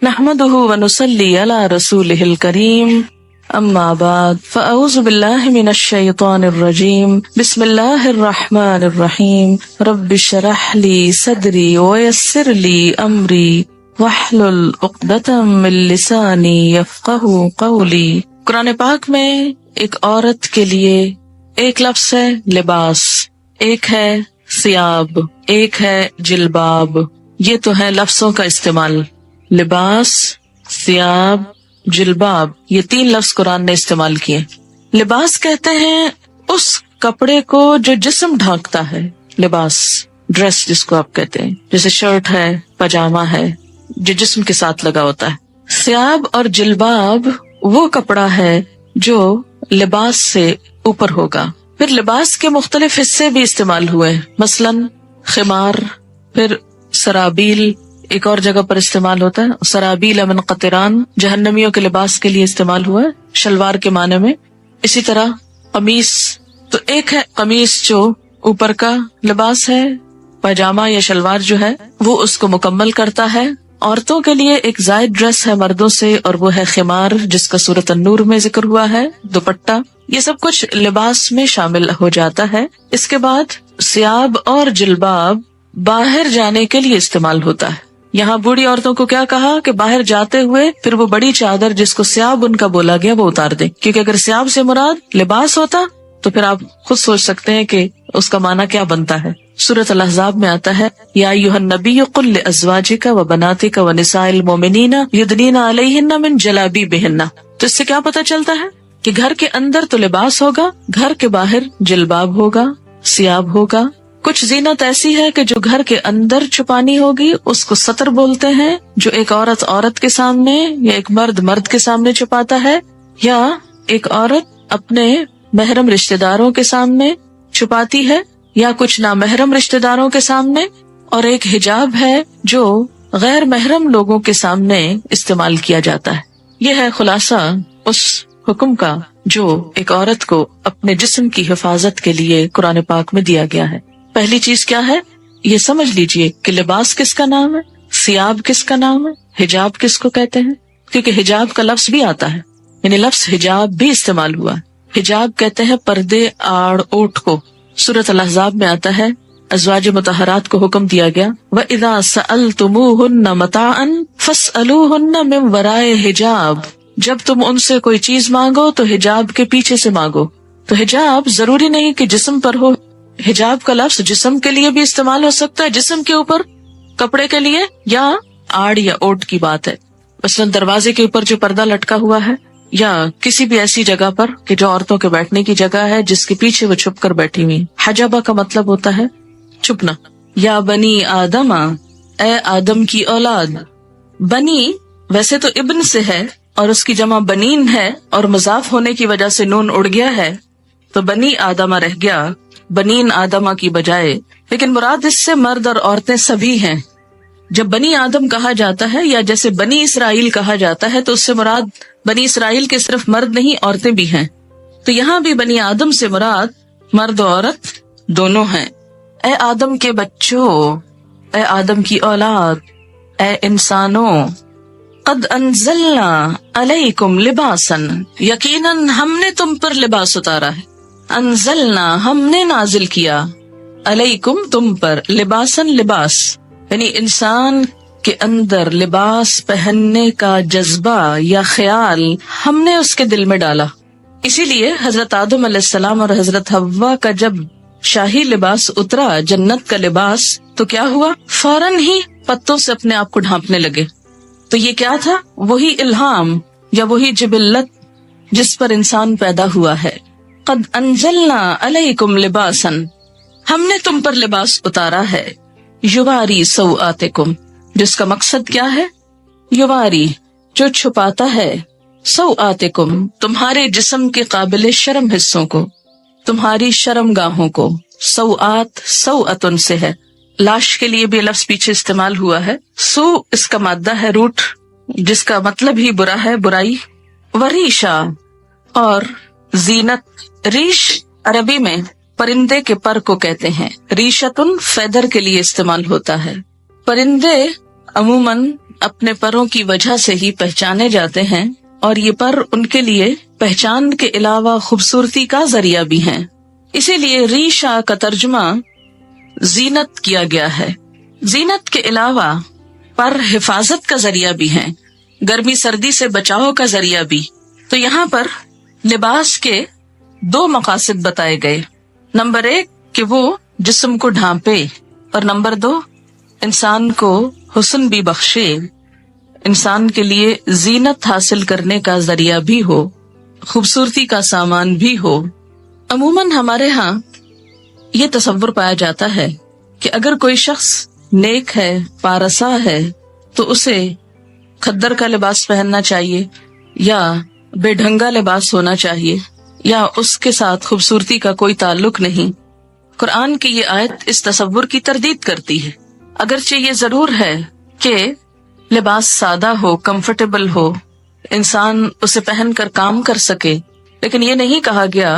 نحمده ونصلي على رسوله الكريم اما بعد فاعوذ بالله من الشيطان الرجيم بسم الله الرحمن الرحيم رب اشرح لي صدري ويسر لي امري واحلل عقدة من لساني يفقهوا قولي۔ قرآن پاک میں ایک عورت کے لیے ایک لفظ ہے لباس، ایک ہے ثیاب، ایک ہے جلباب۔ یہ تو ہے لفظوں کا استعمال، لباس، ثیاب، جلباب، یہ تین لفظ قرآن نے استعمال کیے۔ لباس کہتے ہیں اس کپڑے کو جو جسم ڈھانکتا ہے، لباس، ڈریس جس کو آپ کہتے ہیں، جیسے شرٹ ہے، پاجامہ ہے، جو جسم کے ساتھ لگا ہوتا ہے۔ ثیاب اور جلباب وہ کپڑا ہے جو لباس سے اوپر ہوگا۔ پھر لباس کے مختلف حصے بھی استعمال ہوئے، مثلاً خمار، پھر سرابیل ایک اور جگہ پر استعمال ہوتا ہے، سرابیل من قطران جہنمیوں کے لباس کے لیے استعمال ہوا ہے، شلوار کے معنی میں۔ اسی طرح قمیص، تو ایک ہے قمیص جو اوپر کا لباس ہے، پاجامہ یا شلوار جو ہے وہ اس کو مکمل کرتا ہے۔ عورتوں کے لیے ایک زائد ڈریس ہے مردوں سے، اور وہ ہے خمار جس کا سورۃ النور میں ذکر ہوا ہے، دوپٹہ، یہ سب کچھ لباس میں شامل ہو جاتا ہے۔ اس کے بعد ثیاب اور جلباب باہر جانے کے لیے استعمال ہوتا ہے۔ یہاں بوڑھی عورتوں کو کیا کہا کہ باہر جاتے ہوئے پھر وہ بڑی چادر جس کو ثیاب ان کا بولا گیا وہ اتار دیں، کیونکہ اگر ثیاب سے مراد لباس ہوتا تو پھر آپ خود سوچ سکتے ہیں کہ اس کا معنی کیا بنتا ہے۔ سورۃ الاحزاب میں آتا ہے یا ایھا النبی قل لازواجک وبناتک ونساء المؤمنین یدنین علیہن من جلابیبہن۔ تو اس سے کیا پتہ چلتا ہے کہ گھر کے اندر تو لباس ہوگا، گھر کے باہر جلباب ہوگا، ثیاب ہوگا۔ کچھ زینت ایسی ہے کہ جو گھر کے اندر چھپانی ہوگی، اس کو ستر بولتے ہیں، جو ایک عورت عورت کے سامنے یا ایک مرد مرد کے سامنے چھپاتا ہے، یا ایک عورت اپنے محرم رشتہ داروں کے سامنے چھپاتی ہے، یا کچھ نامحرم رشتہ داروں کے سامنے، اور ایک حجاب ہے جو غیر محرم لوگوں کے سامنے استعمال کیا جاتا ہے۔ یہ ہے خلاصہ اس حکم کا جو ایک عورت کو اپنے جسم کی حفاظت کے لیے قرآن پاک میں دیا گیا ہے۔ پہلی چیز کیا ہے، یہ سمجھ لیجئے کہ لباس کس کا نام ہے، ثیاب کس کا نام ہے، حجاب کس کو کہتے ہیں، کیونکہ حجاب کا لفظ بھی آتا ہے، یعنی لفظ حجاب بھی استعمال ہوا۔ حجاب کہتے ہیں پردے، آڑ، اوٹ کو۔ سورۃ الاحزاب میں آتا ہے ازواج مطہرات کو حکم دیا گیا وَإِذَا سَأَلْتُمُوهُنَّ مَتَاعًا فَاسْأَلُوهُنَّ مِنْ وَرَاءِ حِجَاب، جب تم ان سے کوئی چیز مانگو تو حجاب کے پیچھے سے مانگو۔ تو حجاب ضروری نہیں کہ جسم پر ہو، حجاب کا لفظ جسم کے لیے بھی استعمال ہو سکتا ہے، جسم کے اوپر کپڑے کے لیے، یا آڑ یا اوٹ کی بات ہے، مثلاً دروازے کے اوپر جو پردہ لٹکا ہوا ہے، یا کسی بھی ایسی جگہ پر کہ جو عورتوں کے بیٹھنے کی جگہ ہے جس کے پیچھے وہ چھپ کر بیٹھی ہوئی۔ حجابہ کا مطلب ہوتا ہے چھپنا۔ یا بنی آدم، اے آدم کی اولاد۔ بنی ویسے تو ابن سے ہے اور اس کی جمع بنین ہے، اور مضاف ہونے کی وجہ سے نون اڑ گیا ہے تو بنی آدمہ رہ گیا بنین آدمہ کی بجائے، لیکن مراد اس سے مرد اور عورتیں سبھی ہیں۔ جب بنی آدم کہا جاتا ہے یا جیسے بنی اسرائیل کہا جاتا ہے تو اس سے مراد بنی اسرائیل کے صرف مرد نہیں، عورتیں بھی ہیں۔ تو یہاں بھی بنی آدم سے مراد مرد و عورت دونوں ہیں۔ اے آدم کے بچوں، اے آدم کی اولاد، اے انسانوں، قد انزلنا علیکم لباسا، یقیناً ہم نے تم پر لباس اتارا ہے۔ انزلنا ہم نے نازل کیا، علیکم تم پر، لباسن لباس، یعنی انسان کے اندر لباس پہننے کا جذبہ یا خیال ہم نے اس کے دل میں ڈالا۔ اسی لیے حضرت آدم علیہ السلام اور حضرت حوا کا جب شاہی لباس اترا، جنت کا لباس، تو کیا ہوا، فوراً ہی پتوں سے اپنے آپ کو ڈھانپنے لگے۔ تو یہ کیا تھا، وہی الہام یا وہی جبلت جس پر انسان پیدا ہوا ہے۔ قد انزلنا علیکم لباسا، ہم نے تم پر لباس اتارا ہے، یواری سوآتکم، جس کا مقصد کیا ہے، یواری جو چھپاتا ہے، سوآتکم تمہارے جسم کے قابل شرم حصوں کو، تمہاری شرم گاہوں کو۔ سوآت سوآتن سے ہے، لاش کے لیے بھی لفظ پیچھے استعمال ہوا ہے۔ سو اس کا مادہ ہے روٹ، جس کا مطلب ہی برا ہے، برائی۔ وریشا اور زینت، ریش عربی میں پرندے کے پر کو کہتے ہیں، ریشتن فیدر کے لیے استعمال ہوتا ہے۔ پرندے عموماً اپنے پروں کی وجہ سے ہی پہچانے جاتے ہیں، اور یہ پر ان کے لیے پہچان کے علاوہ خوبصورتی کا ذریعہ بھی ہیں۔ اسی لیے ریشہ کا ترجمہ زینت کیا گیا ہے۔ زینت کے علاوہ پر حفاظت کا ذریعہ بھی ہیں، گرمی سردی سے بچاؤ کا ذریعہ بھی۔ تو یہاں پر لباس کے دو مقاصد بتائے گئے، نمبر 1 کہ وہ جسم کو ڈھانپے، اور نمبر 2 انسان کو حسن بھی بخشے، انسان کے لیے زینت حاصل کرنے کا ذریعہ بھی ہو، خوبصورتی کا سامان بھی ہو۔ عموماً ہمارے ہاں یہ تصور پایا جاتا ہے کہ اگر کوئی شخص نیک ہے، پارسا ہے، تو اسے کھدر کا لباس پہننا چاہیے یا بے ڈھنگا لباس ہونا چاہیے، یا اس کے ساتھ خوبصورتی کا کوئی تعلق نہیں۔ قرآن کی یہ آیت اس تصور کی تردید کرتی ہے۔ اگرچہ یہ ضرور ہے کہ لباس سادہ ہو، کمفرٹیبل ہو، انسان اسے پہن کر کام کر سکے، لیکن یہ نہیں کہا گیا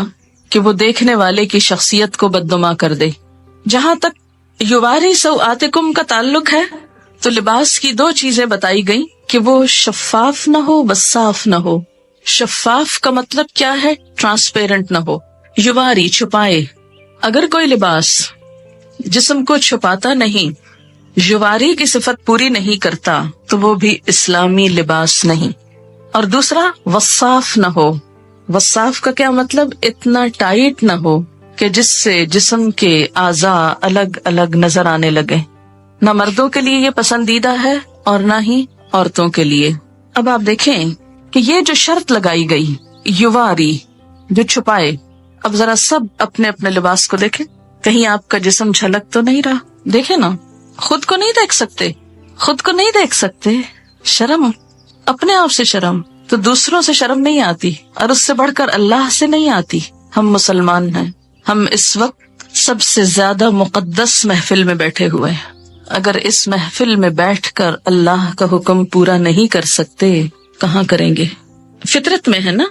کہ وہ دیکھنے والے کی شخصیت کو بدنما کر دے۔ جہاں تک یواری سوآتکم کا تعلق ہے تو لباس کی 2 چیزیں بتائی گئیں کہ وہ شفاف نہ ہو، وصاف نہ ہو۔ شفاف کا مطلب کیا ہے؟ ٹرانسپیرنٹ نہ ہو، یواری، چھپائے۔ اگر کوئی لباس جسم کو چھپاتا نہیں، یواری کی صفت پوری نہیں کرتا، تو وہ بھی اسلامی لباس نہیں۔ اور دوسرا وصاف نہ ہو۔ وصاف کا کیا مطلب؟ اتنا ٹائٹ نہ ہو کہ جس سے جسم کے اعضاء الگ الگ نظر آنے لگے۔ نہ مردوں کے لیے یہ پسندیدہ ہے اور نہ ہی عورتوں کے لیے۔ اب آپ دیکھیں کہ یہ جو شرط لگائی گئی، یواری، جو چھپائے، اب ذرا سب اپنے اپنے لباس کو دیکھیں، کہیں آپ کا جسم جھلک تو نہیں رہا؟ دیکھیں نا، خود کو نہیں دیکھ سکتے، خود کو نہیں دیکھ سکتے، شرم، اپنے آپ سے شرم، تو دوسروں سے شرم نہیں آتی، اور اس سے بڑھ کر اللہ سے نہیں آتی۔ ہم مسلمان ہیں، ہم اس وقت سب سے زیادہ مقدس محفل میں بیٹھے ہوئے ہیں، اگر اس محفل میں بیٹھ کر اللہ کا حکم پورا نہیں کر سکتے، کہاں کریں گے؟ فطرت میں ہے نا،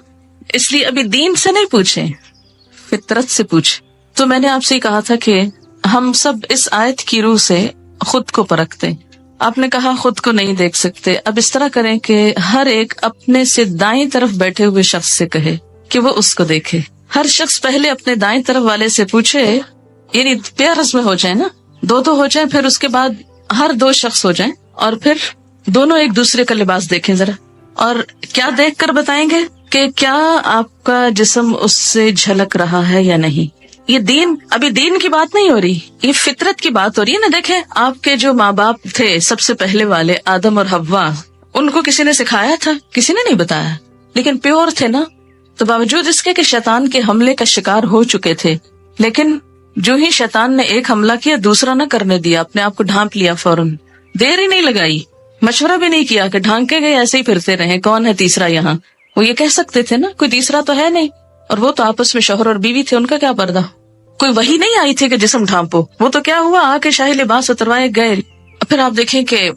اس لیے ابھی دین سے نہیں پوچھیں، فطرت سے پوچھیں۔ تو میں نے آپ سے کہا تھا کہ ہم سب اس آیت کی روح سے خود کو پرکھتے۔ آپ نے کہا خود کو نہیں دیکھ سکتے، اب اس طرح کریں کہ ہر ایک اپنے سے دائیں طرف بیٹھے ہوئے شخص سے کہے کہ وہ اس کو دیکھے۔ ہر شخص پہلے اپنے دائیں طرف والے سے پوچھے، یعنی پیئرز میں ہو جائیں نا، 2 ہو جائیں، پھر اس کے بعد ہر 2 شخص ہو جائیں، اور پھر دونوں ایک دوسرے کا لباس دیکھیں ذرا، اور کیا دیکھ کر بتائیں گے کہ کیا آپ کا جسم اس سے جھلک رہا ہے یا نہیں۔ یہ دین، ابھی دین کی بات نہیں ہو رہی، یہ فطرت کی بات ہو رہی ہے نا۔ دیکھیں آپ کے جو ماں باپ تھے سب سے پہلے والے، آدم اور حوا، ان کو کسی نے سکھایا تھا؟ کسی نے نہیں بتایا، لیکن پیور تھے نا۔ تو باوجود اس کے کہ شیطان کے حملے کا شکار ہو چکے تھے، لیکن جو ہی شیطان نے ایک حملہ کیا، دوسرا نہ کرنے دیا، اپنے آپ کو ڈھانپ لیا فوراً، دیر ہی نہیں لگائی، مشورہ بھی نہیں کیا کہ ڈھانکے گئے ایسے ہی پھرتے رہے، کون ہے تیسرا یہاں؟ وہ یہ کہہ سکتے تھے نا، کوئی تیسرا تو ہے نہیں، اور وہ تو آپس میں شوہر اور بیوی تھے، ان کا کیا پردہ؟ کوئی وہی نہیں آئی تھی کہ جسم ڈھانپو، وہ تو کیا ہوا، آ کے شاہی لباس اتروائے گئے۔ پھر آپ دیکھیں کہ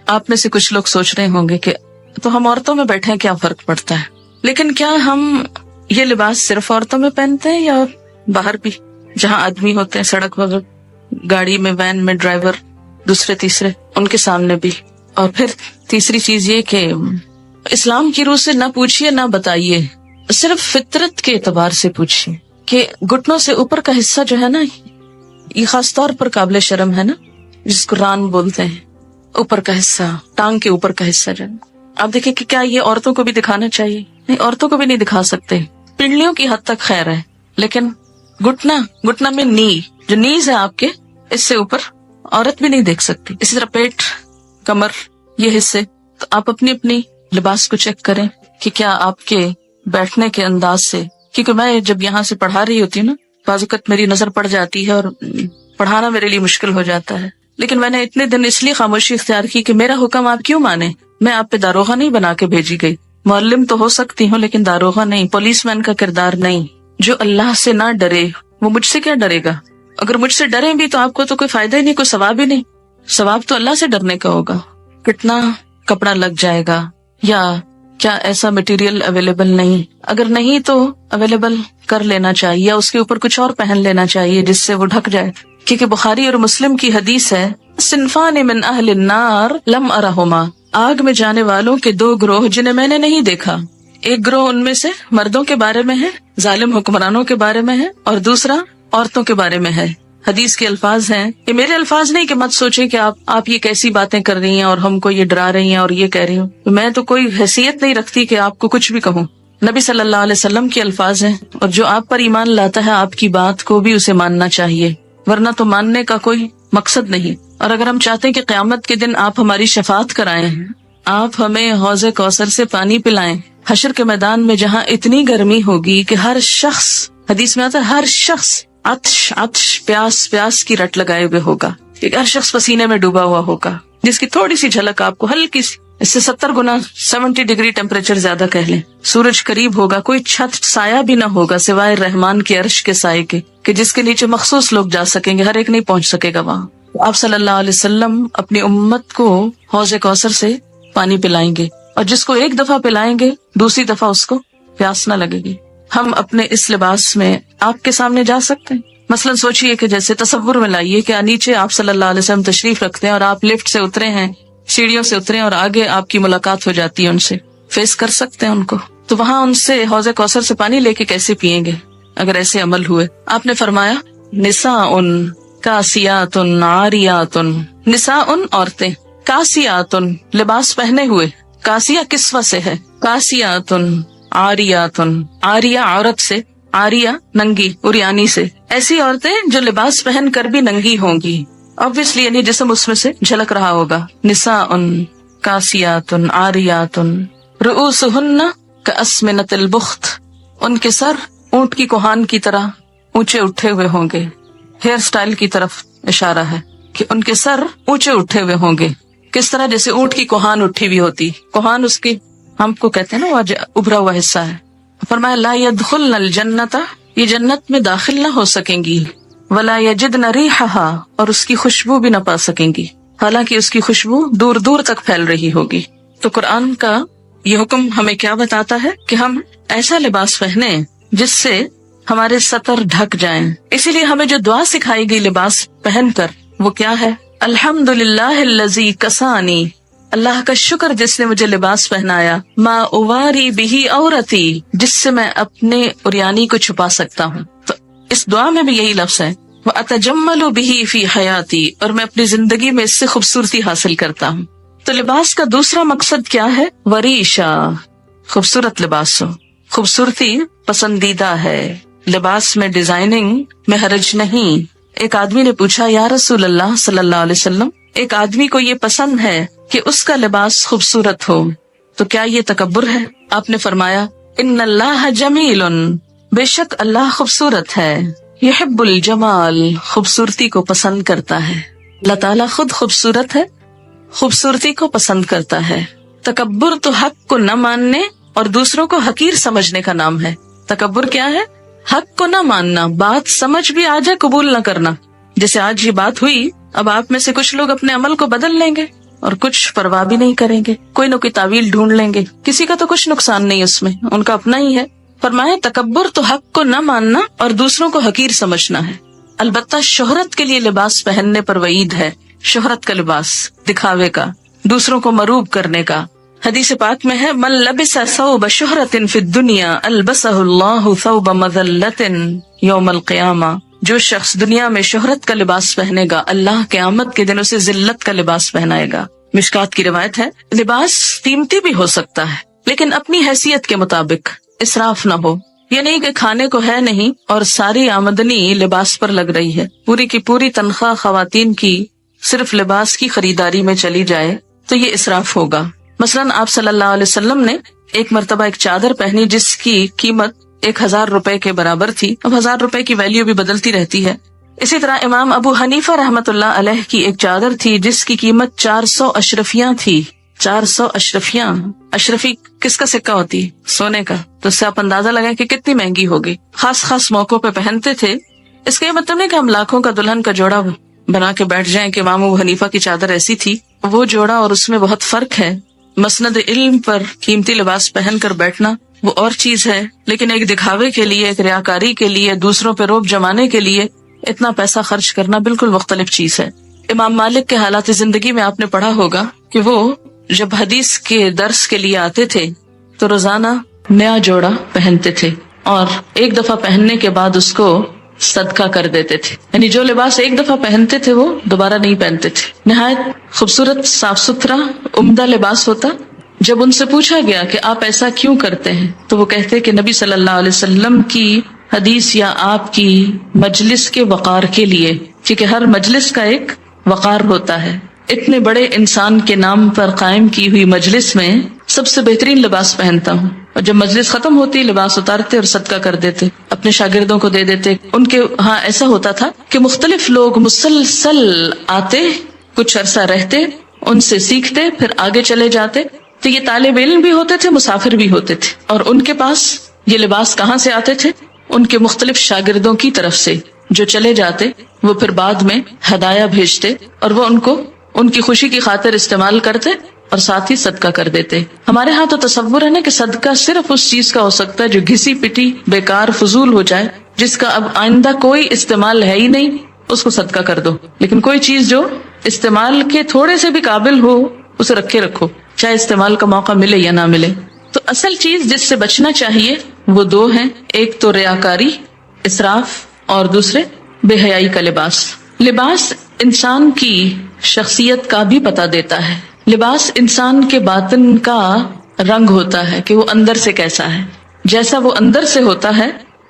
آپ میں سے کچھ لوگ سوچ رہے ہوں گے کہ تو ہم عورتوں میں بیٹھے ہیں، کیا فرق پڑتا ہے؟ لیکن کیا ہم یہ لباس صرف عورتوں میں پہنتے ہیں یا باہر بھی، جہاں آدمی ہوتے ہیں، سڑک وغیرہ، گاڑی میں، وین میں، ڈرائیور، دوسرے تیسرے، ان کے سامنے بھی؟ اور پھر تیسری چیز یہ کہ اسلام کی روح سے نہ پوچھیے، نہ بتائیے، صرف فطرت کے اعتبار سے پوچھیے کہ گھٹنوں سے اوپر کا حصہ جو ہے نا، یہ خاص طور پر قابل شرم ہے نا، جس کو ران بولتے ہیں، اوپر کا حصہ، ٹانگ کے اوپر کا حصہ جو ہے، آپ دیکھیں کہ کیا یہ عورتوں کو بھی دکھانا چاہیے؟ نہیں، عورتوں کو بھی نہیں دکھا سکتے، پنڈلیوں کی حد تک خیر ہے، لیکن گھٹنا میں نی، جو نیز ہے آپ کے، اس سے اوپر عورت بھی نہیں دیکھ سکتی۔ اسی طرح پیٹ، کمر، یہ حصے، تو آپ اپنی اپنی لباس کو چیک کریں کہ کیا آپ کے بیٹھنے کے انداز سے، کیونکہ میں جب یہاں سے پڑھا رہی ہوتی ہوں نا، بعض اوقات میری نظر پڑ جاتی ہے اور پڑھانا میرے لیے مشکل ہو جاتا ہے، لیکن میں نے اتنے دن اس لیے خاموشی اختیار کی کہ میرا حکم آپ کیوں مانے؟ میں آپ پہ داروغہ نہیں بنا کے بھیجی گئی، معلم تو ہو سکتی ہوں لیکن داروغہ نہیں، پولیس مین کا کردار نہیں۔ جو اللہ سے نہ ڈرے وہ مجھ سے کیا ڈرے گا؟ اگر مجھ سے ڈریں بھی تو آپ کو تو کوئی فائدہ ہی نہیں، کوئی ثواب ہی نہیں، ثواب تو اللہ سے ڈرنے کا ہوگا۔ کتنا کپڑا لگ جائے گا، یا کیا ایسا مٹیریل اویلیبل نہیں؟ اگر نہیں تو اویلیبل کر لینا چاہیے، یا اس کے اوپر کچھ اور پہن لینا چاہیے جس سے وہ ڈھک جائے۔ کیونکہ بخاری اور مسلم کی حدیث ہے صنفان من اہل النار لم ارہما، آگ میں جانے والوں کے دو گروہ جنہیں میں نے نہیں دیکھا. ایک گروہ ان میں سے مردوں کے بارے میں ہے، ظالم حکمرانوں کے بارے میں ہے، اور دوسرا عورتوں کے بارے میں ہے. حدیث کے الفاظ ہیں، یہ میرے الفاظ نہیں کہ مت سوچیں کہ آپ یہ کیسی باتیں کر رہی ہیں اور ہم کو یہ ڈرا رہی ہیں اور یہ کہہ رہی ہوں. میں تو کوئی حیثیت نہیں رکھتی کہ آپ کو کچھ بھی کہوں. نبی صلی اللہ علیہ وسلم کے الفاظ ہیں، اور جو آپ پر ایمان لاتا ہے آپ کی بات کو بھی اسے ماننا چاہیے، ورنہ تو ماننے کا کوئی مقصد نہیں. اور اگر ہم چاہتے ہیں کہ قیامت کے دن آپ ہماری شفاعت کرائیں، آپ ہمیں حوض کوثر سے پانی پلائیں، حشر کے میدان میں جہاں اتنی گرمی ہوگی کہ ہر شخص، حدیث میں آتا ہے ہر شخص عطش پیاس کی رٹ لگائے ہوئے ہوگا، کہ ہر شخص پسینے میں ڈوبا ہوا ہوگا، جس کی تھوڑی سی جھلک آپ کو ہلکی سی، اس سے 70 گنا 70 ڈگری ٹیمپریچر زیادہ کہہ لیں. سورج قریب ہوگا، کوئی چھت سایہ بھی نہ ہوگا سوائے رحمان کے عرش کے سائے کے، کہ جس کے نیچے مخصوص لوگ جا سکیں گے، ہر ایک نہیں پہنچ سکے گا وہاں. آپ صلی اللہ علیہ وسلم اپنی امت کو حوض کوثر سے پانی پلائیں گے، اور جس کو ایک دفعہ پلائیں گے دوسری دفعہ اس کو پیاس نہ لگے گی. ہم اپنے اس لباس میں آپ کے سامنے جا سکتے ہیں؟ مثلاً سوچئے کہ جیسے تصور میں لائیے کہ نیچے آپ صلی اللہ علیہ وسلم تشریف رکھتے ہیں اور آپ لفٹ سے اترے ہیں، سیڑھیوں سے اترے، اور آگے آپ کی ملاقات ہو جاتی ہے ان سے، فیس کر سکتے ہیں ان کو، تو وہاں ان سے حوض کوثر سے پانی لے کے کیسے پئیں گے اگر ایسے عمل ہوئے؟ آپ نے فرمایا نساء کاسیات عاریات، نساء عورتیں، کاسیات لباس پہنے ہوئے، کاسیہ کسوہ سے ہے، کاسیات عاریات، عاریہ عورت سے، عاریہ ننگی، عریانی سے، ایسی عورتیں جو لباس پہن کر بھی ننگی ہوں گی، obviously یعنی جسم اس میں سے جھلک رہا ہوگا. نساء کاسیات عاریات رؤوسہن کاسمنۃ البخت، ان کے سر اونٹ کی کوہان کی طرح اونچے اٹھے ہوئے ہوں گے. ہیئر سٹائل کی طرف اشارہ ہے کہ ان کے سر اونچے اٹھے ہوئے ہوں گے. کس طرح؟ جیسے اونٹ کی کوہان اٹھی ہوئی ہوتی، کوہان اس کی ہم کو کہتے ہیں نا وہ ابھرا ہوا حصہ ہے. فرمایا لا يدخلن الجنۃ، یہ جنت میں داخل نہ ہو سکیں گی، ولا یجدن ریحھا، اور اس کی خوشبو بھی نہ پا سکیں گی، حالانکہ اس کی خوشبو دور دور تک پھیل رہی ہوگی. تو قرآن کا یہ حکم ہمیں کیا بتاتا ہے کہ ہم ایسا لباس پہنیں جس سے ہمارے سطر ڈھک جائیں. اسی لیے ہمیں جو دعا سکھائی گئی لباس پہن کر وہ کیا ہے؟ الحمدللہ الذی کسانی، اللہ کا شکر جس نے مجھے لباس پہنایا، ما اواری بہی عورتی، جس سے میں اپنے عریانی کو چھپا سکتا ہوں. تو اس دعا میں بھی یہی لفظ ہے، وَأَتَجَمَّلُ بِهِ فِي حَيَاتِي، اور میں اپنی زندگی میں اس سے خوبصورتی حاصل کرتا ہوں. تو لباس کا دوسرا مقصد کیا ہے؟ وریشا، خوبصورت لباس ہو. خوبصورتی پسندیدہ ہے، لباس میں ڈیزائننگ میں حرج نہیں. ایک آدمی نے پوچھا یا رسول اللہ صلی اللہ علیہ وسلم، ایک آدمی کو یہ پسند ہے کہ اس کا لباس خوبصورت ہو، تو کیا یہ تکبر ہے؟ آپ نے فرمایا ان اللہ جمیل، بے شک اللہ خوبصورت ہے، یحب الجمال، خوبصورتی کو پسند کرتا ہے. اللہ تعالیٰ خود خوبصورت ہے، خوبصورتی کو پسند کرتا ہے. تکبر تو حق کو نہ ماننے اور دوسروں کو حقیر سمجھنے کا نام ہے. تکبر کیا ہے؟ حق کو نہ ماننا، بات سمجھ بھی آ جائے قبول نہ کرنا. جیسے آج یہ بات ہوئی، اب آپ میں سے کچھ لوگ اپنے عمل کو بدل لیں گے اور کچھ پرواہ بھی نہیں کریں گے، کوئی نہ کوئی تعویل ڈھونڈ لیں گے. کسی کا تو کچھ نقصان نہیں اس میں، ان کا اپنا ہی ہے. فرمایا تکبر تو حق کو نہ ماننا اور دوسروں کو حقیر سمجھنا ہے. البتہ شہرت کے لیے لباس پہننے پر وعید ہے. شہرت کا لباس، دکھاوے کا، دوسروں کو مروب کرنے کا. حدیث پاک میں ہے من لبس ثوب شہرت فی الدنیا البسہ اللہ ثوب مذلت یوم القیامہ، جو شخص دنیا میں شہرت کا لباس پہنے گا اللہ قیامت کے دن اسے ذلت کا لباس پہنائے گا. مشکات کی روایت ہے. لباس قیمتی بھی ہو سکتا ہے لیکن اپنی حیثیت کے مطابق، اسراف نہ ہو. یہ نہیں کہ کھانے کو ہے نہیں اور ساری آمدنی لباس پر لگ رہی ہے، پوری کی پوری تنخواہ خواتین کی صرف لباس کی خریداری میں چلی جائے تو یہ اسراف ہوگا. مثلاً آپ صلی اللہ علیہ وسلم نے ایک مرتبہ ایک چادر پہنی جس کی قیمت 1000 روپے کے برابر تھی. اب 1000 روپے کی ویلیو بھی بدلتی رہتی ہے. اسی طرح امام ابو حنیفہ رحمۃ اللہ علیہ کی ایک چادر تھی جس کی قیمت 400 اشرفیاں تھی. 400 اشرفیاں. اشرفی کس کا سکہ ہوتی؟ سونے کا. تو اس سے آپ اندازہ لگائیں کہ کتنی مہنگی ہوگی. خاص موقعوں پہ پہنتے تھے. اس کا یہ مطلب نہیں کہ ہم لاکھوں کا دلہن کا جوڑا بنا کے بیٹھ جائیں کہ امام ابو حنیفہ کی چادر ایسی تھی. وہ جوڑا اور اس میں بہت فرق ہے. مسند علم پر قیمتی لباس پہن کر بیٹھنا وہ اور چیز ہے، لیکن ایک دکھاوے کے لیے، ایک ریاکاری کے لیے، دوسروں پہ روب جمانے کے لیے اتنا پیسہ خرچ کرنا بالکل مختلف چیز ہے. امام مالک کے حالات زندگی میں آپ نے پڑھا ہوگا کہ وہ جب حدیث کے درس کے لیے آتے تھے تو روزانہ نیا جوڑا پہنتے تھے اور ایک دفعہ پہننے کے بعد اس کو صدقہ کر دیتے تھے. یعنی جو لباس ایک دفعہ پہنتے تھے وہ دوبارہ نہیں پہنتے تھے. نہایت خوبصورت، صاف ستھرا، عمدہ لباس ہوتا. جب ان سے پوچھا گیا کہ آپ ایسا کیوں کرتے ہیں تو وہ کہتے کہ نبی صلی اللہ علیہ وسلم کی حدیث یا آپ کی مجلس کے وقار کے لیے، کیونکہ ہر مجلس کا ایک وقار ہوتا ہے. اتنے بڑے انسان کے نام پر قائم کی ہوئی مجلس میں سب سے بہترین لباس پہنتا ہوں، اور جب مجلس ختم ہوتی لباس اتارتے اور صدقہ کر دیتے، اپنے شاگردوں کو دے دیتے. ان کے ہاں ایسا ہوتا تھا کہ مختلف لوگ مسلسل آتے، کچھ عرصہ رہتے، ان سے سیکھتے، پھر آگے چلے جاتے. تو یہ طالب علم بھی ہوتے تھے، مسافر بھی ہوتے تھے، اور ان کے پاس یہ لباس کہاں سے آتے تھے؟ ان کے مختلف شاگردوں کی طرف سے جو چلے جاتے. وہ پھر بعد میں ہدایہ بھیجتے اور وہ ان کو ان کی خوشی کی خاطر استعمال کرتے اور ساتھ ہی صدقہ کر دیتے. ہمارے ہاں تو تصور ہے نا کہ صدقہ صرف اس چیز کا ہو سکتا ہے جو گھسی پٹی بیکار فضول ہو جائے، جس کا اب آئندہ کوئی استعمال ہے ہی نہیں، اس کو صدقہ کر دو. لیکن کوئی چیز جو استعمال کے تھوڑے سے بھی قابل ہو اسے رکھے رکھو، چاہے استعمال کا موقع ملے یا نہ ملے. تو اصل چیز جس سے بچنا چاہیے وہ دو ہیں، ایک تو ریاکاری، اسراف، اور دوسرے بے حیائی کا لباس. لباس انسان کی شخصیت کا بھی پتہ دیتا ہے. لباس انسان کے باطن کا رنگ ہوتا ہے کہ وہ اندر سے کیسا ہے. جیسا وہ اندر سے ہوتا ہے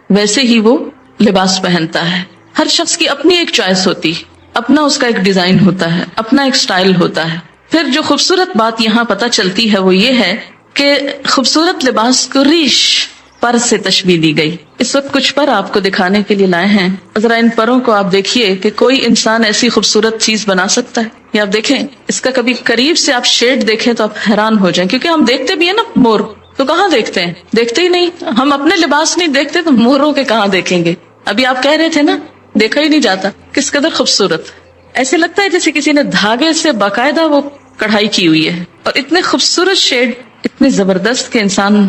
ویسے ہی وہ لباس پہنتا ہے. ہر شخص کی اپنی ایک چوائس ہوتی، اپنا اس کا ایک ڈیزائن ہوتا ہے، اپنا ایک سٹائل ہوتا ہے. پھر جو خوبصورت بات یہاں پتہ چلتی ہے وہ یہ ہے کہ خوبصورت لباس کو ریش پر سے تشبیہ دی گئی. اس وقت کچھ پر آپ کو دکھانے کے لیے لائے ہیں. ذرا ان پروں کو آپ دیکھیے کہ کوئی انسان ایسی خوبصورت چیز بنا سکتا ہے. یہ آپ دیکھیں، اس کا کبھی قریب سے آپ شیڈ دیکھیں تو آپ حیران ہو جائیں، کیونکہ ہم دیکھتے بھی ہیں نا مور، تو کہاں دیکھتے ہیں؟ دیکھتے ہی نہیں. ہم اپنے لباس نہیں دیکھتے تو موروں کے کہاں دیکھیں گے؟ ابھی آپ کہہ رہے تھے نا، دیکھا ہی نہیں جاتا. کس قدر خوبصورت، ایسے لگتا ہے جیسے کسی نے دھاگے سے باقاعدہ وہ کڑھائی کی ہوئی ہے، اور اتنے خوبصورت شیڈ، اتنے زبردست کہ انسان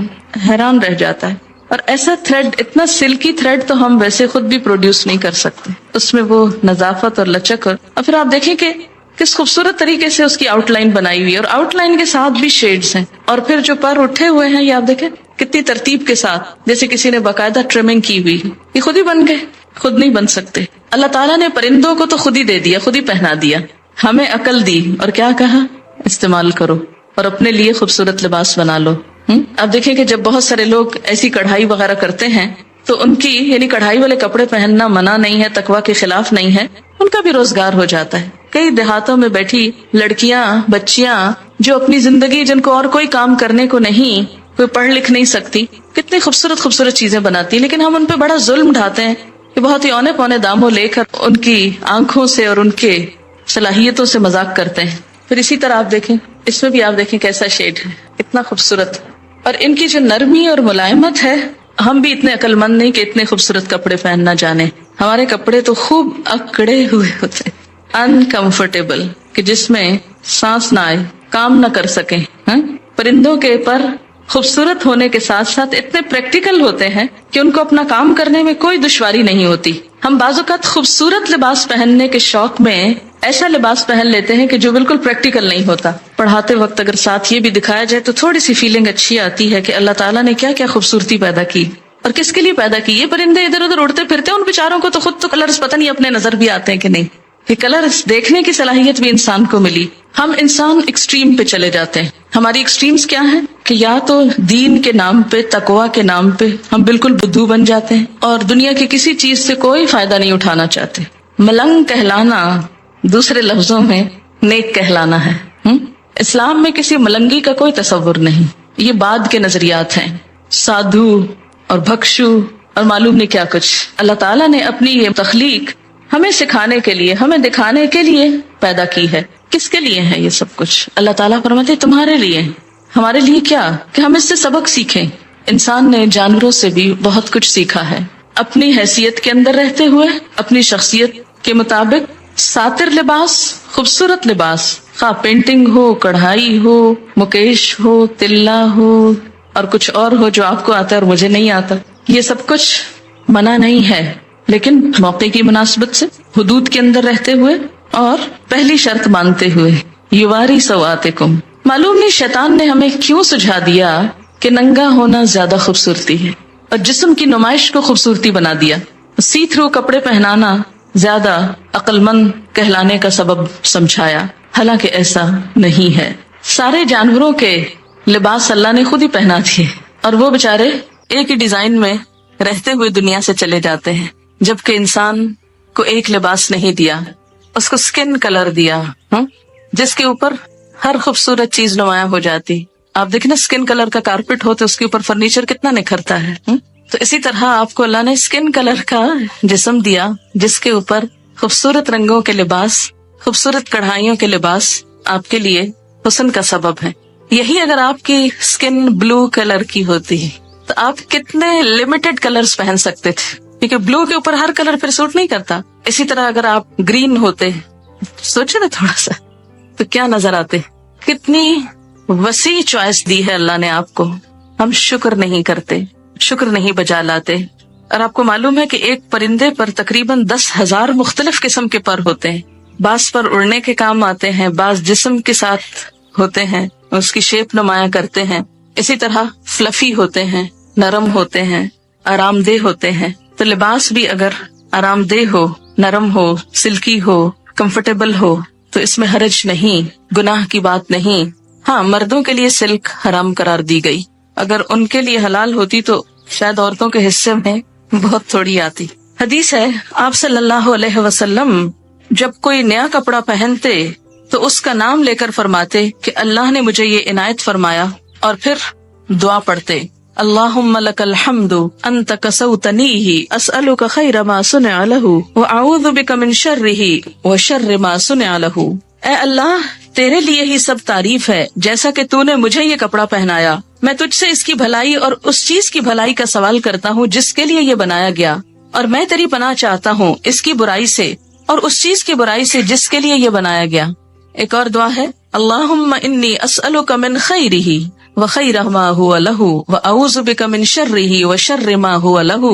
حیران رہ جاتا ہے. اور ایسا تھریڈ، اتنا سلکی تھریڈ تو ہم ویسے خود بھی پروڈیوس نہیں کر سکتے. اس میں وہ نظافت اور لچک، اور پھر آپ دیکھیں کہ کس خوبصورت طریقے سے اس کی آؤٹ لائن بنائی ہوئی ہے، اور آؤٹ لائن کے ساتھ بھی شیڈز ہیں. اور پھر جو پر اٹھے ہوئے ہیں یہ آپ دیکھیں کتنی ترتیب کے ساتھ، جیسے کسی نے باقاعدہ ٹرمنگ کی ہوئی. یہ خود ہی بن گئے، خود نہیں بن سکتے. اللہ تعالیٰ نے پرندوں کو تو خود ہی دے دیا، خود ہی پہنا دیا. ہمیں عقل دی اور کیا کہا؟ استعمال کرو اور اپنے لیے خوبصورت لباس بنا لو. اب دیکھیں کہ جب بہت سارے لوگ ایسی کڑھائی وغیرہ کرتے ہیں تو ان کی، یعنی کڑھائی والے کپڑے پہننا منع نہیں ہے، تقویٰ کے خلاف نہیں ہے، ان کا بھی روزگار ہو جاتا ہے. کئی دیہاتوں میں بیٹھی لڑکیاں، بچیاں جو اپنی زندگی، جن کو اور کوئی کام کرنے کو نہیں، کوئی پڑھ لکھ نہیں سکتی، کتنی خوبصورت خوبصورت چیزیں بناتی، لیکن ہم ان پہ بڑا ظلم ڈھاتے ہیں کہ بہت ہی اونے پونے داموں لے کر ان کی آنکھوں سے اور ان کے صلاحیتوں سے مذاق کرتے ہیں. پھر اسی طرح آپ دیکھیں، اس میں بھی آپ دیکھیں کیسا شیڈ ہے، اتنا خوبصورت. اور ان کی جو نرمی اور ملائمت ہے، ہم بھی اتنے عقل مند نہیں کہ اتنے خوبصورت کپڑے پہننا جانے. ہمارے کپڑے تو خوب اکڑے ہوئے ہوتے، انکمفرٹیبل، کہ جس میں سانس نہ آئے، کام نہ کر سکیں. پرندوں کے پر خوبصورت ہونے کے ساتھ ساتھ اتنے پریکٹیکل ہوتے ہیں کہ ان کو اپنا کام کرنے میں کوئی دشواری نہیں ہوتی. ہم بعض اوقات خوبصورت لباس پہننے کے شوق میں ایسا لباس پہن لیتے ہیں کہ جو بالکل پریکٹیکل نہیں ہوتا. پڑھاتے وقت اگر ساتھ یہ بھی دکھایا جائے تو تھوڑی سی فیلنگ اچھی آتی ہے کہ اللہ تعالیٰ نے کیا کیا خوبصورتی پیدا کی اور کس کے لیے پیدا کی. یہ پرندے ادھر ادھر اڑتے پھرتے ہیں، ان بیچاروں کو تو خود تو کلرز پتہ نہیں اپنے نظر بھی آتے ہیں کہ نہیں. یہ کلرز دیکھنے کی صلاحیت بھی انسان کو ملی. ہم انسان ایکسٹریم پہ چلے جاتے ہیں. ہماری ایکسٹریمز کیا ہیں کہ یا تو دین کے نام پہ، تقویٰ کے نام پہ ہم بالکل بدھو بن جاتے ہیں اور دنیا کی کسی چیز سے کوئی فائدہ نہیں اٹھانا چاہتے. ملنگ کہلانا دوسرے لفظوں میں نیک کہلانا ہے. اسلام میں کسی ملنگی کا کوئی تصور نہیں. یہ بعد کے نظریات ہیں، سادھو اور بھکشو اور معلوم نہیں کیا کچھ. اللہ تعالیٰ نے اپنی یہ تخلیق ہمیں سکھانے کے لیے، ہمیں دکھانے کے لیے پیدا کی ہے. کس کے لیے ہے یہ سب کچھ؟ اللہ تعالیٰ فرماتے تمہارے لیے. ہمارے لیے کیا؟ کہ ہم اس سے سبق سیکھیں. انسان نے جانوروں سے بھی بہت کچھ سیکھا ہے. اپنی حیثیت کے اندر رہتے ہوئے، اپنی شخصیت کے مطابق ساتر لباس، خوبصورت لباس، خواہ پینٹنگ ہو، کڑھائی ہو، مکیش ہو، تلہ ہو اور کچھ اور ہو جو آپ کو آتا ہے اور مجھے نہیں آتا، یہ سب کچھ منع نہیں ہے. لیکن موقع کی مناسبت سے، حدود کے اندر رہتے ہوئے اور پہلی شرط مانتے ہوئے، یواری سواتکم۔ معلوم نہیں شیطان نے ہمیں کیوں سجھا دیا کہ ننگا ہونا زیادہ خوبصورتی ہے اور جسم کی نمائش کو خوبصورتی بنا دیا، سی تھرو کپڑے پہنانا زیادہ عقل مند کہلانے کا سبب سمجھایا، حالانکہ ایسا نہیں ہے۔ سارے جانوروں کے لباس اللہ نے خود ہی پہنا دیے اور وہ بےچارے ایک ہی ڈیزائن میں رہتے ہوئے دنیا سے چلے جاتے ہیں، جبکہ انسان کو ایک لباس نہیں دیا، اس کو سکن کلر دیا جس کے اوپر ہر خوبصورت چیز نمایاں ہو جاتی۔ آپ دیکھیں نا، سکن کلر کا کارپیٹ ہو تو اس کے اوپر فرنیچر کتنا نکھرتا ہے۔ تو اسی طرح آپ کو اللہ نے سکن کلر کا جسم دیا جس کے اوپر خوبصورت رنگوں کے لباس، خوبصورت کڑھائیوں کے لباس آپ کے لیے حسن کا سبب ہے۔ یہی اگر آپ کی سکن بلو کلر کی ہوتی تو آپ کتنے لمیٹڈ کلرز پہن سکتے تھے، کیونکہ بلو کے اوپر ہر کلر پھر سوٹ نہیں کرتا۔ اسی طرح اگر آپ گرین ہوتے، سوچے نا تھوڑا سا، تو کیا نظر آتے۔ کتنی وسیع چوائس دی ہے اللہ نے آپ کو، ہم شکر نہیں کرتے، شکر نہیں بجا لاتے۔ اور آپ کو معلوم ہے کہ ایک پرندے پر تقریباً 10,000 مختلف قسم کے پر ہوتے ہیں، بعض پر اڑنے کے کام آتے ہیں، بعض جسم کے ساتھ ہوتے ہیں، اس کی شیپ نمایاں کرتے ہیں۔ اسی طرح فلفی ہوتے ہیں، نرم ہوتے ہیں، آرام دہ ہوتے ہیں۔ تو لباس بھی اگر آرام دہ ہو، نرم ہو، سلکی ہو، کمفرٹیبل ہو تو اس میں حرج نہیں، گناہ کی بات نہیں۔ ہاں، مردوں کے لیے سلک حرام قرار دی گئی، اگر ان کے لیے حلال ہوتی تو شاید عورتوں کے حصے میں بہت تھوڑی آتی۔ حدیث ہے، آپ صلی اللہ علیہ وسلم جب کوئی نیا کپڑا پہنتے تو اس کا نام لے کر فرماتے کہ اللہ نے مجھے یہ عنایت فرمایا، اور پھر دعا پڑھتے، اللہم لک الحمد انت کسوتنیہ اسألک خیر ما صنع لہ واعوذ بک من شرہ وشر ما صنع لہ۔ اے اللہ، تیرے لیے ہی سب تعریف ہے، جیسا کہ تو نے مجھے یہ کپڑا پہنایا، میں تجھ سے اس کی بھلائی اور اس چیز کی بھلائی کا سوال کرتا ہوں جس کے لیے یہ بنایا گیا، اور میں تیری پناہ چاہتا ہوں اس کی برائی سے اور اس چیز کی برائی سے جس کے لیے یہ بنایا گیا۔ ایک اور دعا ہے، اللہم انی اسألک من خیرہ وخیر ما ہوا لہ واعوذ بک من شرہ وشر ما ہوا لہ۔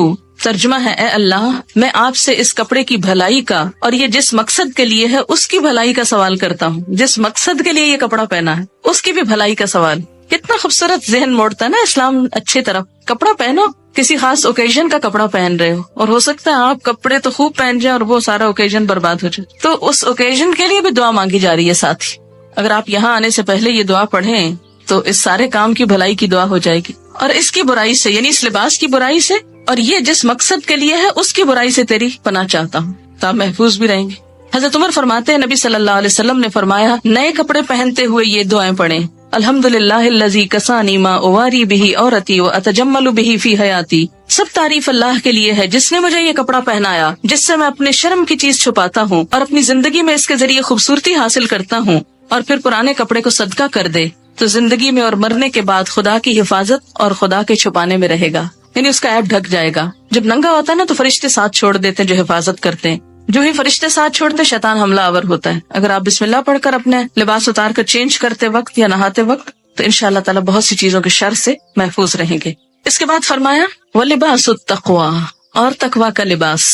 ترجمہ ہے، اے اللہ، میں آپ سے اس کپڑے کی بھلائی کا اور یہ جس مقصد کے لیے ہے اس کی بھلائی کا سوال کرتا ہوں، جس مقصد کے لیے یہ کپڑا پہنا ہے اس کی بھی بھلائی کا سوال۔ کتنا خوبصورت ذہن موڑتا ہے نا اسلام اچھے طرف۔ کپڑا پہنو، کسی خاص اوکیزن کا کپڑا پہن رہے ہو، اور ہو سکتا ہے آپ کپڑے تو خوب پہن جائیں اور وہ سارا اوکیزن برباد ہو جائے، تو اس اوکیزن کے لیے بھی دعا مانگی جا رہی ہے ساتھ ہی۔ اگر آپ یہاں آنے سے پہلے یہ دعا پڑھیں تو اس سارے کام کی بھلائی کی دعا ہو جائے گی، اور اس کی برائی سے، یعنی اس لباس کی برائی سے اور یہ جس مقصد کے لیے ہے اس کی برائی سے تیری پناہ چاہتا ہوں، تو آپ محفوظ بھی رہیں گے۔ حضرت عمر فرماتے ہیں، نبی صلی اللہ علیہ وسلم نے فرمایا، نئے کپڑے پہنتے ہوئے یہ دعائیں پڑھیں، الحمدللہ الذی کسانی ما اواری بہ عورتی واتجمل بہ فی حیاتی۔ سب تعریف اللہ کے لیے ہے جس نے مجھے یہ کپڑا پہنایا جس سے میں اپنے شرم کی چیز چھپاتا ہوں اور اپنی زندگی میں اس کے ذریعے خوبصورتی حاصل کرتا ہوں، اور پھر پرانے کپڑے کو صدقہ کر دے تو زندگی میں اور مرنے کے بعد خدا کی حفاظت اور خدا کے چھپانے میں رہے گا، یعنی اس کا عیب ڈھک جائے گا۔ جب ننگا ہوتا ہے نا تو فرشتے ساتھ چھوڑ دیتے ہیں جو حفاظت کرتے ہیں، جو ہی فرشتے ساتھ چھوڑتے شیطان حملہ آور ہوتا ہے۔ اگر آپ بسم اللہ پڑھ کر اپنے لباس اتار کر چینج کرتے وقت یا نہاتے وقت تو انشاءاللہ تعالیٰ بہت سی چیزوں کے شر سے محفوظ رہیں گے۔ اس کے بعد فرمایا، وَلِبَاسُ التَّقْوَى، اور تقویٰ کا لباس۔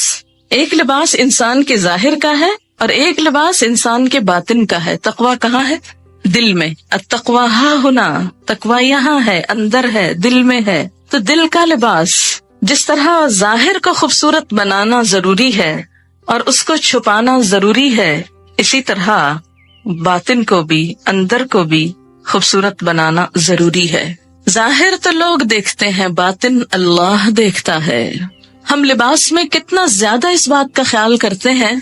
ایک لباس انسان کے ظاہر کا ہے اور ایک لباس انسان کے باطن کا ہے۔ تقویٰ کہاں ہے؟ دل میں۔ التقویٰ ہاں ہونا، تقویٰ یہاں ہے، اندر ہے، دل میں ہے۔ تو دل کا لباس، جس طرح ظاہر کو خوبصورت بنانا ضروری ہے اور اس کو چھپانا ضروری ہے، اسی طرح باطن کو بھی، اندر کو بھی خوبصورت بنانا ضروری ہے۔ ظاہر تو لوگ دیکھتے ہیں، باطن اللہ دیکھتا ہے۔ ہم لباس میں کتنا زیادہ اس بات کا خیال کرتے ہیں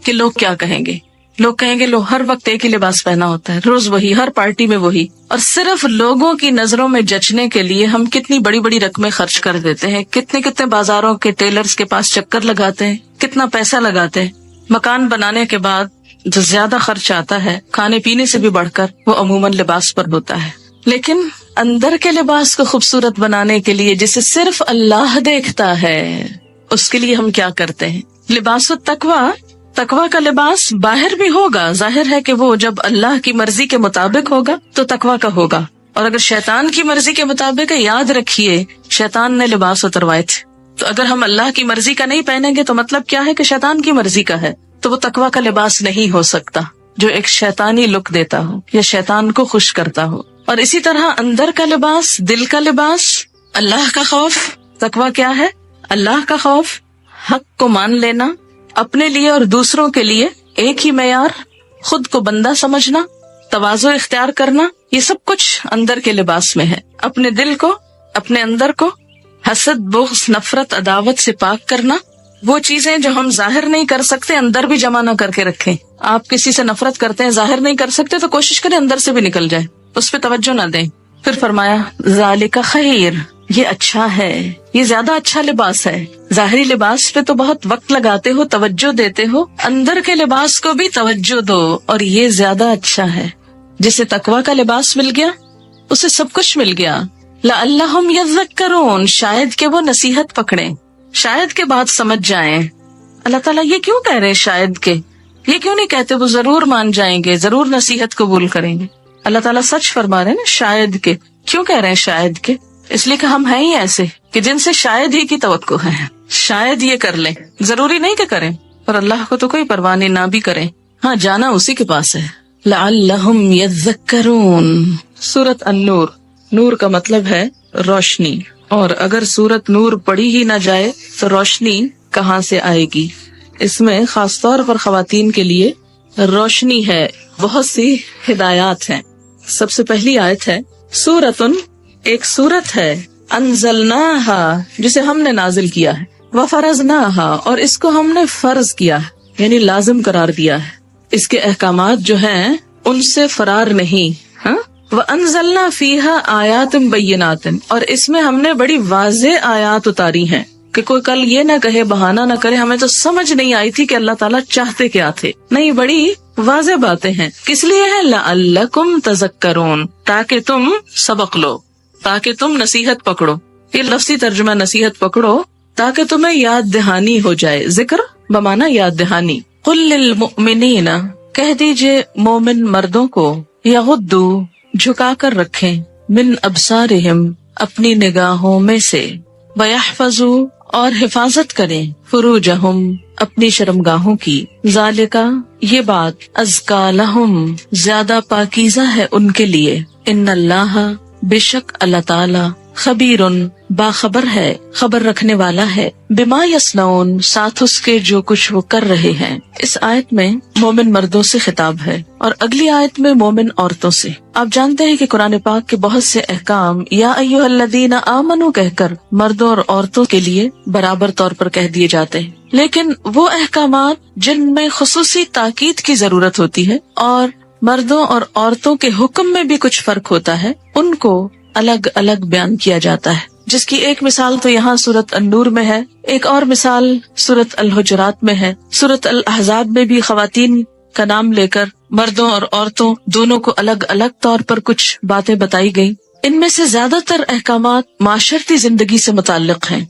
کہ لوگ کیا کہیں گے۔ لوگ کہیں گے، لو ہر وقت ایک ہی لباس پہنا ہوتا ہے، روز وہی، ہر پارٹی میں وہی، اور صرف لوگوں کی نظروں میں جچنے کے لیے ہم کتنی بڑی بڑی رقمیں خرچ کر دیتے ہیں، کتنے بازاروں کے ٹیلرز کے پاس چکر لگاتے ہیں، کتنا پیسہ لگاتے ہیں۔ مکان بنانے کے بعد جو زیادہ خرچ آتا ہے کھانے پینے سے بھی بڑھ کر وہ عموماً لباس پر ہوتا ہے۔ لیکن اندر کے لباس کو خوبصورت بنانے کے لیے جسے صرف اللہ دیکھتا ہے، اس کے لیے ہم کیا کرتے ہیں؟ لباس التقویٰ، تقویٰ کا لباس باہر بھی ہوگا، ظاہر ہے کہ وہ جب اللہ کی مرضی کے مطابق ہوگا تو تقویٰ کا ہوگا، اور اگر شیطان کی مرضی کے مطابق ہے، یاد رکھیے شیطان نے لباس اتروائے تھے، تو اگر ہم اللہ کی مرضی کا نہیں پہنیں گے تو مطلب کیا ہے کہ شیطان کی مرضی کا ہے، تو وہ تقویٰ کا لباس نہیں ہو سکتا جو ایک شیطانی لک دیتا ہو یا شیطان کو خوش کرتا ہو۔ اور اسی طرح اندر کا لباس، دل کا لباس اللہ کا خوف، تقویٰ کیا ہے؟ اللہ کا خوف، حق کو مان لینا، اپنے لیے اور دوسروں کے لیے ایک ہی معیار، خود کو بندہ سمجھنا، تواضع اختیار کرنا، یہ سب کچھ اندر کے لباس میں ہے۔ اپنے دل کو، اپنے اندر کو حسد، بغض، نفرت، عداوت سے پاک کرنا، وہ چیزیں جو ہم ظاہر نہیں کر سکتے اندر بھی جمع نہ کر کے رکھیں۔ آپ کسی سے نفرت کرتے ہیں، ظاہر نہیں کر سکتے تو کوشش کریں اندر سے بھی نکل جائے، اس پہ توجہ نہ دیں۔ پھر فرمایا ذالک خیر، یہ اچھا ہے، یہ زیادہ اچھا لباس ہے۔ ظاہری لباس پہ تو بہت وقت لگاتے ہو، توجہ دیتے ہو، اندر کے لباس کو بھی توجہ دو، اور یہ زیادہ اچھا ہے۔ جسے تقویٰ کا لباس مل گیا اسے سب کچھ مل گیا۔ لعلہم یذکرون، شاید کہ وہ نصیحت پکڑیں، شاید کے بات سمجھ جائیں۔ اللہ تعالیٰ یہ کیوں کہہ رہے ہیں شاید کے؟ یہ کیوں نہیں کہتے وہ ضرور مان جائیں گے، ضرور نصیحت قبول کریں گے؟ اللہ تعالیٰ سچ فرما رہے ہیں نا، شاید کے کیوں کہہ رہے ہیں شاید کے؟ اس لیے کہ ہم ہیں ہی ایسے کہ جن سے شاید ہی کی توقع ہے، شاید یہ کر لیں، ضروری نہیں کہ کریں، اور اللہ کو تو کوئی پرواہ نہیں، نہ بھی کریں، ہاں جانا اسی کے پاس ہے۔ لعلہم یذکرون، سورۃ النور، نور کا مطلب ہے روشنی، اور اگر سورۃ نور پڑھی ہی نہ جائے تو روشنی کہاں سے آئے گی؟ اس میں خاص طور پر خواتین کے لیے روشنی ہے، بہت سی ہدایات ہیں۔ سب سے پہلی آیت ہے سورۃن، ایک سورت ہے، انزلناہا، جسے ہم نے نازل کیا ہے، وفرضناہا، اور اس کو ہم نے فرض کیا ہے، یعنی لازم قرار دیا ہے۔ اس کے احکامات جو ہیں ان سے فرار نہیں، ہاں، وَأَنزَلْنَا فِيهَا آيَاتٍ بَيِّنَاتٍ، اور اس میں ہم نے بڑی واضح آیات اتاری ہیں کہ کوئی کل یہ نہ کہے، بہانہ نہ کرے ہمیں تو سمجھ نہیں آئی تھی کہ اللہ تعالیٰ چاہتے کیا تھے۔ نہیں، بڑی واضح باتیں ہیں۔ کس لیے ہے؟ لَعَلَّكُمْ تَذَكَّرُونَ، تاکہ تم سبق لو، تاکہ تم نصیحت پکڑو۔ یہ لفظی ترجمہ نصیحت پکڑو، تاکہ تمہیں یاد دہانی ہو جائے۔ ذکر بمانا یاد دہانی۔ قُلْ لِلْمُؤْمِنِينَ، کہہ دیجئے مومن مردوں کو، یغضوا، جھکا کر رکھیں، من ابصارہم، اپنی نگاہوں میں سے، ویحفظوا، اور حفاظت کریں، فروجہم، اپنی شرمگاہوں کی، ذالکا، یہ بات، ازکا لہم، زیادہ پاکیزہ ہے ان کے لیے، ان اللہ، بے شک اللہ تعالی، خبیرن، باخبر ہے، خبر رکھنے والا ہے، بما یصنعون، ساتھ اس کے جو کچھ وہ کر رہے ہیں۔ اس آیت میں مومن مردوں سے خطاب ہے اور اگلی آیت میں مومن عورتوں سے۔ آپ جانتے ہیں کہ قرآن پاک کے بہت سے احکام یا ایھا الذین آمنوا کہہ کر مردوں اور عورتوں کے لیے برابر طور پر کہہ دیے جاتے ہیں، لیکن وہ احکامات جن میں خصوصی تاکید کی ضرورت ہوتی ہے اور مردوں اور عورتوں کے حکم میں بھی کچھ فرق ہوتا ہے، ان کو الگ الگ بیان کیا جاتا ہے، جس کی ایک مثال تو یہاں سورۃ النور میں ہے، ایک اور مثال سورۃ الحجرات میں ہے۔ سورۃ الاحزاب میں بھی خواتین کا نام لے کر مردوں اور عورتوں دونوں کو الگ الگ طور پر کچھ باتیں بتائی گئی۔ ان میں سے زیادہ تر احکامات معاشرتی زندگی سے متعلق ہیں،